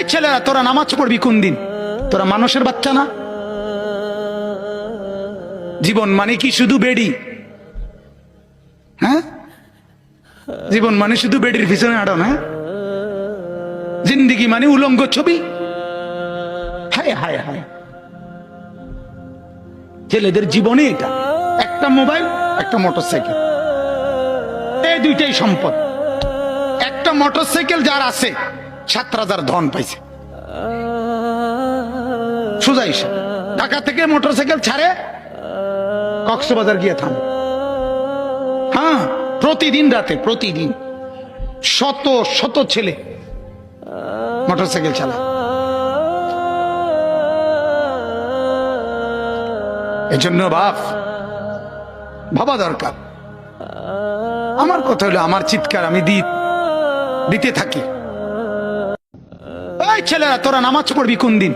এই ছেলেরা, তোরা নামাজ পড়বি কোন দিন? তোরা মানুষের বাচ্চা না? জীবন মানে কি শুধু বেড়ি? হ্যাঁ, জীবন মানে শুধু বেডির পিছনে আড়ো না? জিন্দিগি মানে উলঙ্গ ছবি? হায় হায় হায়, ছেলেদের জীবনে এটা একটা মোবাইল, একটা মোটরসাইকেল, এই দুইটাই সম্পদ। একটা মোটরসাইকেল যার আছে 7,000 ধন পাইছে। সোজা হিসাব, ঢাকা থেকে মোটরসাইকেল ছাড়ে কক্সবাজার গিয়ে থামে। হ্যাঁ, প্রতিদিন রাতে, প্রতিদিন শত শত ছেলে মোটরসাইকেল চালায়। এজন্য ভাবা দরকার। আমার কথা হলো, আমার চিৎকার আমি দিতে থাকি। এই ছেলেরা, তোরা নামাজ পড়বি কোন দিন?